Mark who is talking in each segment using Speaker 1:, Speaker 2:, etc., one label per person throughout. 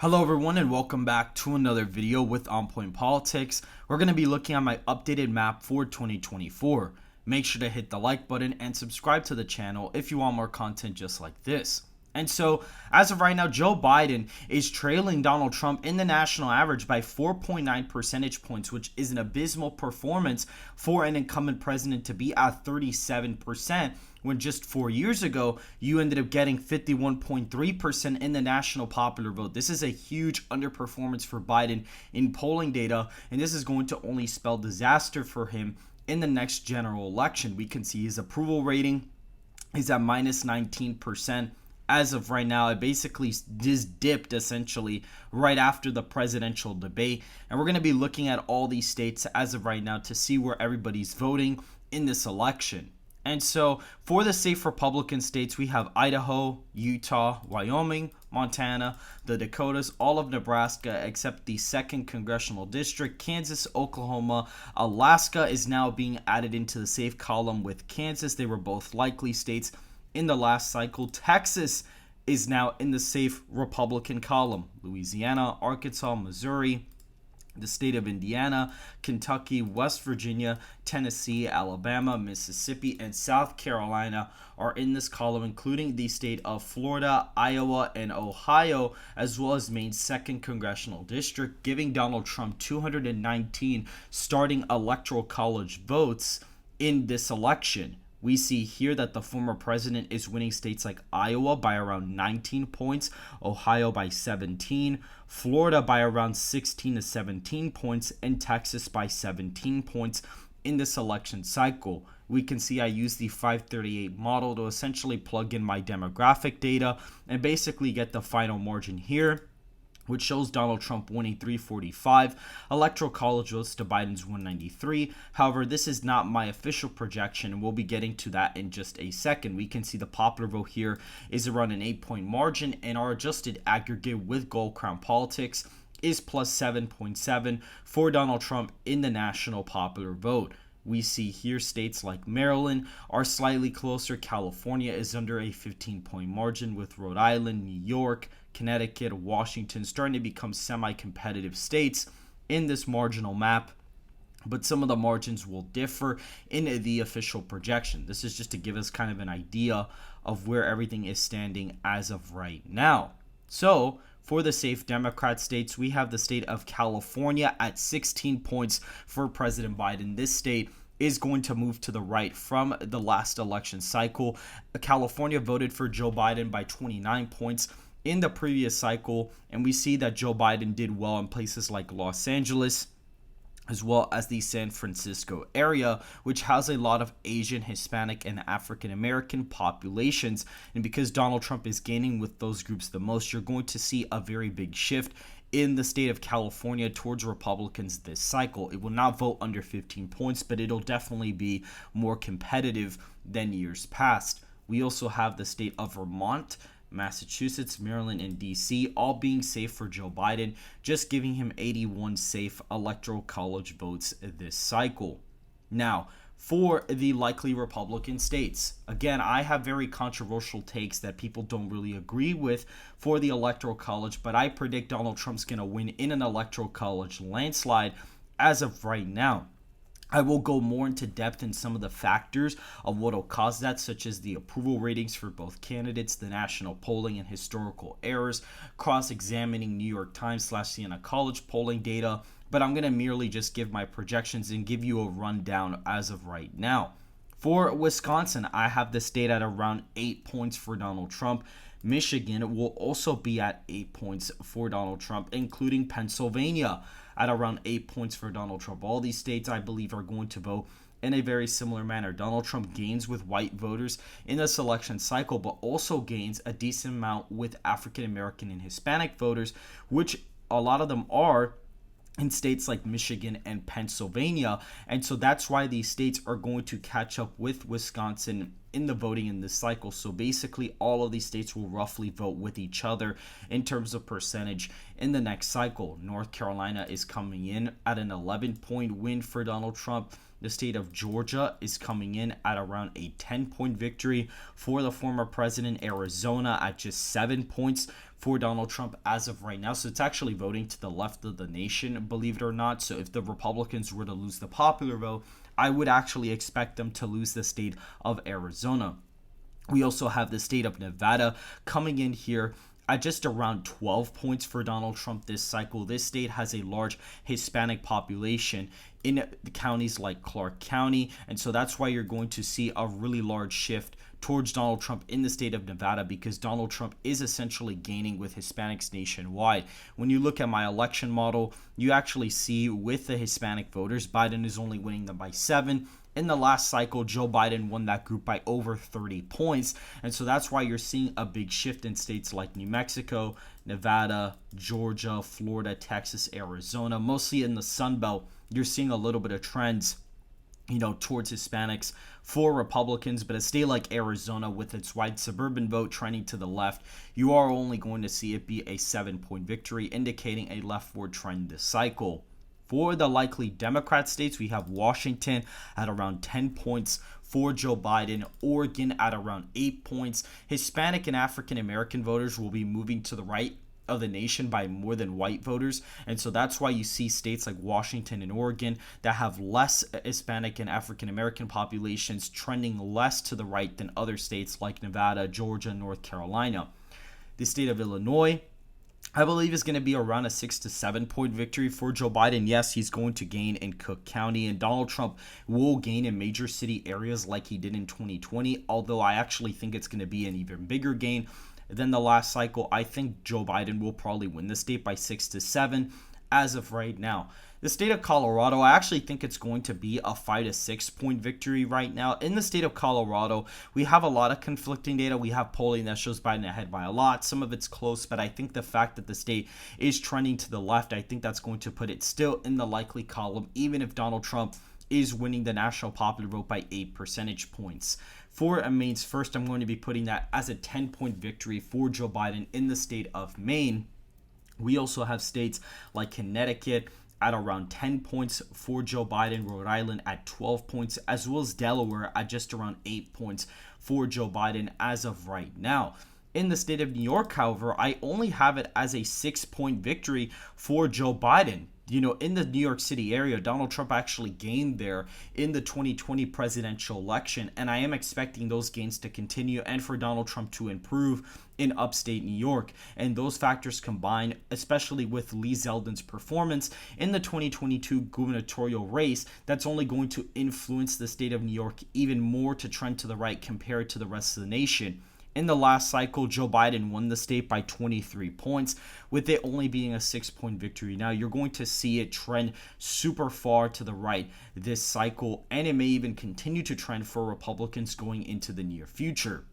Speaker 1: Hello everyone and welcome back to another video with On Point Politics. We're going to be looking at my updated map for 2024. Make sure to hit the like button and subscribe to the channel if you want more content just like this. And so, as of right now, Joe Biden is trailing Donald Trump in the national average by 4.9 percentage points, which is an abysmal performance for an incumbent president to be at 37%, when just 4 years ago, you ended up getting 51.3% in the national popular vote. This is a huge underperformance for Biden in polling data, and this is going to only spell disaster for him in the next general election. We can see his approval rating is at minus 19%. As of right now, it basically just dipped essentially right after the presidential debate. And we're going to be looking at all these states as of right now to see where everybody's voting in this election. And so for the safe Republican states, we have Idaho, Utah, Wyoming, Montana, the Dakotas, all of Nebraska except the 2nd Congressional District, Kansas, Oklahoma. Alaska is now being added into the safe column with Kansas. They were both likely states in the last cycle. Texas is now in the safe Republican column. Louisiana, Arkansas, Missouri, the state of Indiana, Kentucky, West Virginia, Tennessee, Alabama, Mississippi, and South Carolina are in this column, including the state of Florida, Iowa, and Ohio, as well as Maine's 2nd Congressional District, giving Donald Trump 219 starting electoral college votes in this election. We see here that the former president is winning states like Iowa by around 19 points, Ohio by 17, Florida by around 16 to 17 points, and Texas by 17 points in this election cycle. We can see I use the 538 model to essentially plug in my demographic data and basically get the final margin here, which shows Donald Trump winning 345 electoral college votes to Biden's 193. However, this is not my official projection, and we'll be getting to that in just a second. We can see the popular vote here is around an 8-point margin, and our adjusted aggregate with Gold Crown Politics is plus 7.7 for Donald Trump in the national popular vote. We see here states like Maryland are slightly closer. California is under a 15-point margin, with Rhode Island, New York, Connecticut, Washington starting to become semi-competitive states in this marginal map. But some of the margins will differ in the official projection. This is just to give us kind of an idea of where everything is standing as of right now. So, for the safe Democrat states, we have the state of California at 16 points for President Biden. This state is going to move to the right from the last election cycle. California voted for Joe Biden by 29 points in the previous cycle, and we see that Joe Biden did well in places like Los Angeles, as well as the San Francisco area, which has a lot of Asian, Hispanic, and African American populations. And because Donald Trump is gaining with those groups the most, you're going to see a very big shift in the state of California towards Republicans this cycle. It will not vote under 15 points, but it'll definitely be more competitive than years past. We also have the state of Vermont, Massachusetts, Maryland, and DC all being safe for Joe Biden, just giving him 81 safe electoral college votes this cycle. Now, for the likely Republican states, again, I have very controversial takes that people don't really agree with for the electoral college, but I predict Donald Trump's going to win in an electoral college landslide as of right now. I will go more into depth in some of the factors of what will cause that, such as the approval ratings for both candidates, the national polling and historical errors, cross-examining New York Times / Siena College polling data, but I'm going to merely just give my projections and give you a rundown as of right now. For Wisconsin, I have the state at around 8 points for Donald Trump. Michigan will also be at 8 points for Donald Trump, including Pennsylvania at around 8 points for Donald Trump. All these states, I believe, are going to vote in a very similar manner. Donald Trump gains with white voters in this election cycle, but also gains a decent amount with African American and Hispanic voters, which a lot of them are in states like Michigan and Pennsylvania. And so that's why these states are going to catch up with Wisconsin in the voting in this cycle. So basically all of these states will roughly vote with each other in terms of percentage in the next cycle. North Carolina is coming in at an 11-point win for Donald Trump. The state of Georgia is coming in at around a 10-point victory for the former president. Arizona at just 7 points for Donald Trump as of right now. So it's actually voting to the left of the nation, believe it or not. So if the Republicans were to lose the popular vote, I would actually expect them to lose the state of Arizona. We also have the state of Nevada coming in here at just around 12 points for Donald Trump this cycle. This state has a large Hispanic population in the counties like Clark County, and so that's why you're going to see a really large shift towards Donald Trump in the state of Nevada, because Donald Trump is essentially gaining with Hispanics nationwide. When you look at my election model, you actually see with the Hispanic voters, Biden is only winning them by 7. In the last cycle, Joe Biden won that group by over 30 points. And so that's why you're seeing a big shift in states like New Mexico, Nevada, Georgia, Florida, Texas, Arizona. Mostly in the Sun Belt, you're seeing a little bit of trends, towards Hispanics for Republicans. But a state like Arizona, with its wide suburban vote trending to the left, you are only going to see it be a 7-point victory, indicating a leftward trend this cycle. For the likely Democrat states, we have Washington at around 10 points for Joe Biden, Oregon at around 8 points. Hispanic and African American voters will be moving to the right of the nation by more than white voters, and so that's why you see states like Washington and Oregon that have less Hispanic and African American populations trending less to the right than other states like Nevada, Georgia, North Carolina. The state of Illinois, I believe, is going to be around a 6 to 7 point victory for Joe Biden. Yes, he's going to gain in Cook County, and Donald Trump will gain in major city areas like he did in 2020, although I actually think it's going to be an even bigger gain than the last cycle. I think Joe Biden will probably win the state by 6 to 7 as of right now. The state of Colorado, I actually think it's going to be a 5 to 6 point victory right now. In the state of Colorado, we have a lot of conflicting data. We have polling that shows Biden ahead by a lot. Some of it's close, but I think the fact that the state is trending to the left, I think that's going to put it still in the likely column, even if Donald Trump is winning the national popular vote by 8 percentage points. For Maine's first, I'm going to be putting that as a 10-point victory for Joe Biden in the state of Maine. We also have states like Connecticut at around 10 points for Joe Biden, Rhode Island at 12 points, as well as Delaware at just around 8 points for Joe Biden as of right now. In the state of New York, however, I only have it as a 6-point victory for Joe Biden. In the New York City area, Donald Trump actually gained there in the 2020 presidential election, and I am expecting those gains to continue and for Donald Trump to improve in upstate New York. And those factors combined, especially with Lee Zeldin's performance in the 2022 gubernatorial race, that's only going to influence the state of New York even more to trend to the right compared to the rest of the nation. In the last cycle, Joe Biden won the state by 23 points, with it only being a 6-point victory. Now, you're going to see it trend super far to the right this cycle, and it may even continue to trend for Republicans going into the near future.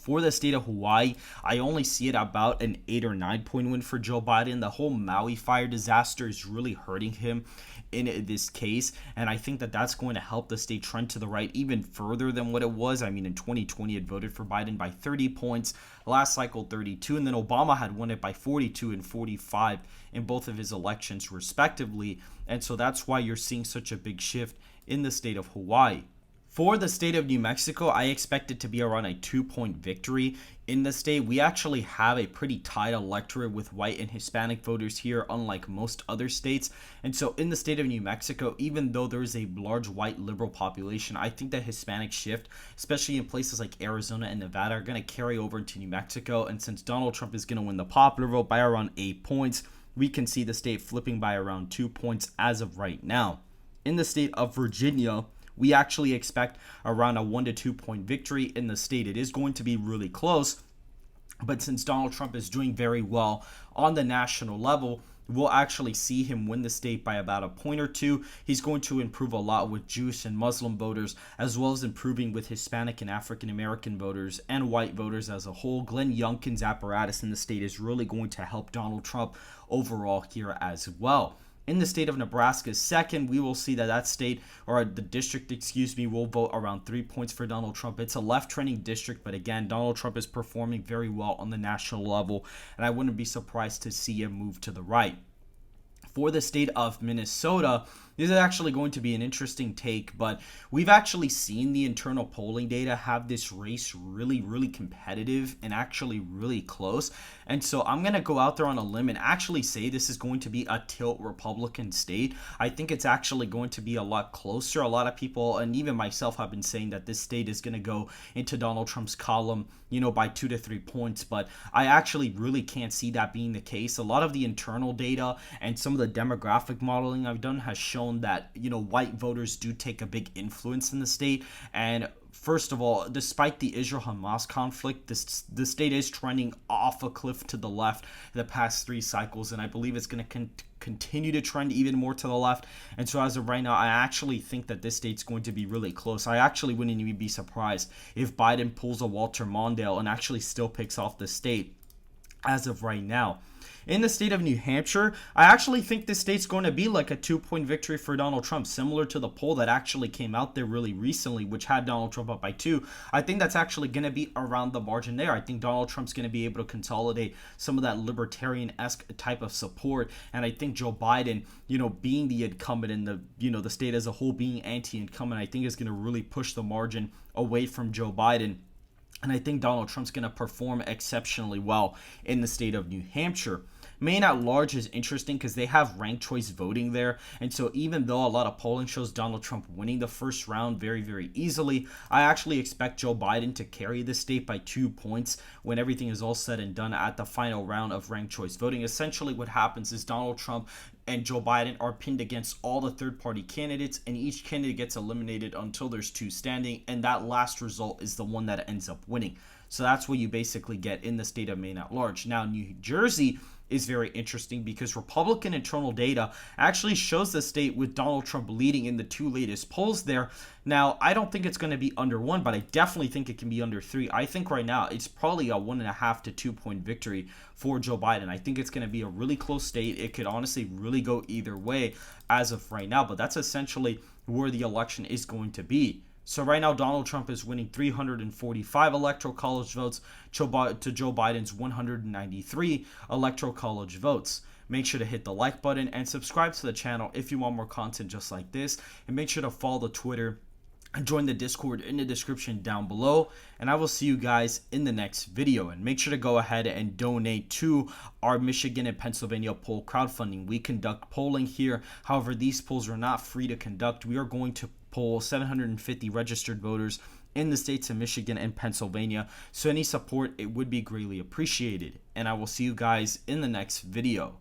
Speaker 1: For the state of Hawaii, I only see it about an 8 or 9 point win for Joe Biden. The whole Maui fire disaster is really hurting him in this case, and I think that that's going to help the state trend to the right even further than what it was. I mean, in 2020, it voted for Biden by 30 points, last cycle 32, and then Obama had won it by 42 and 45 in both of his elections respectively, and so that's why you're seeing such a big shift in the state of Hawaii. For the state of New Mexico, I expect it to be around a 2-point victory in the state. We actually have a pretty tight electorate with white and Hispanic voters here, unlike most other states. And so in the state of New Mexico, even though there is a large white liberal population, I think that Hispanic shift, especially in places like Arizona and Nevada, are going to carry over into New Mexico. And since Donald Trump is going to win the popular vote by around 8 points, we can see the state flipping by around 2 points as of right now. In the state of Virginia, we actually expect around a 1 to 2 point victory in the state. It is going to be really close, but since Donald Trump is doing very well on the national level, we'll actually see him win the state by about a point or two. He's going to improve a lot with Jewish and Muslim voters, as well as improving with Hispanic and African American voters and white voters as a whole. Glenn Youngkin's apparatus in the state is really going to help Donald Trump overall here as well. In the state of Nebraska, second, we will see that state, or the district, will vote around 3 points for Donald Trump. It's a left-trending district, but again, Donald Trump is performing very well on the national level, and I wouldn't be surprised to see him move to the right. For the state of Minnesota, this is actually going to be an interesting take, but we've actually seen the internal polling data have this race really competitive and actually really close. And so I'm going to go out there on a limb and actually say this is going to be a tilt Republican state. I think it's actually going to be a lot closer. A lot of people, and even myself, have been saying that this state is going to go into Donald Trump's column, by 2 to 3 points, but I actually really can't see that being the case. A lot of the internal data and some of the demographic modeling I've done has shown that, white voters do take a big influence in the state. And first of all, despite the Israel-Hamas conflict, the state is trending off a cliff to the left the past 3 cycles, and I believe it's going to continue to trend even more to the left. And so as of right now, I actually think that this state's going to be really close. I actually wouldn't even be surprised if Biden pulls a Walter Mondale and actually still picks off the state as of right now. In the state of New Hampshire, I actually think this state's going to be like a 2-point victory for Donald Trump, similar to the poll that actually came out there really recently, which had Donald Trump up by 2. I think that's actually going to be around the margin there. I think Donald Trump's going to be able to consolidate some of that libertarian-esque type of support, and I think Joe Biden, being the incumbent and the state as a whole being anti-incumbent, I think is going to really push the margin away from Joe Biden. And I think Donald Trump's going to perform exceptionally well in the state of New Hampshire. Maine at large is interesting because they have ranked choice voting there. And so even though a lot of polling shows Donald Trump winning the first round very easily, I actually expect Joe Biden to carry the state by 2 points when everything is all said and done at the final round of ranked choice voting. Essentially what happens is Donald Trump and Joe Biden are pinned against all the third-party candidates, and each candidate gets eliminated until there's 2 standing, and that last result is the one that ends up winning. So that's what you basically get in the state of Maine at large. Now, New Jersey is very interesting because Republican internal data actually shows the state with Donald Trump leading in the 2 latest polls there. Now, I don't think it's going to be under 1, but I definitely think it can be under 3. I think right now it's probably a 1.5 to 2 point victory for Joe Biden. I think it's going to be a really close state. It could honestly really go either way as of right now, but that's essentially where the election is going to be. So right now, Donald Trump is winning 345 electoral college votes to Joe Biden's 193 electoral college votes. Make sure to hit the like button and subscribe to the channel if you want more content just like this. And make sure to follow the Twitter and join the Discord in the description down below. And I will see you guys in the next video. And make sure to go ahead and donate to our Michigan and Pennsylvania poll crowdfunding. We conduct polling here. However, these polls are not free to conduct. We are going to poll 750 registered voters in the states of Michigan and Pennsylvania. So any support, it would be greatly appreciated. And I will see you guys in the next video.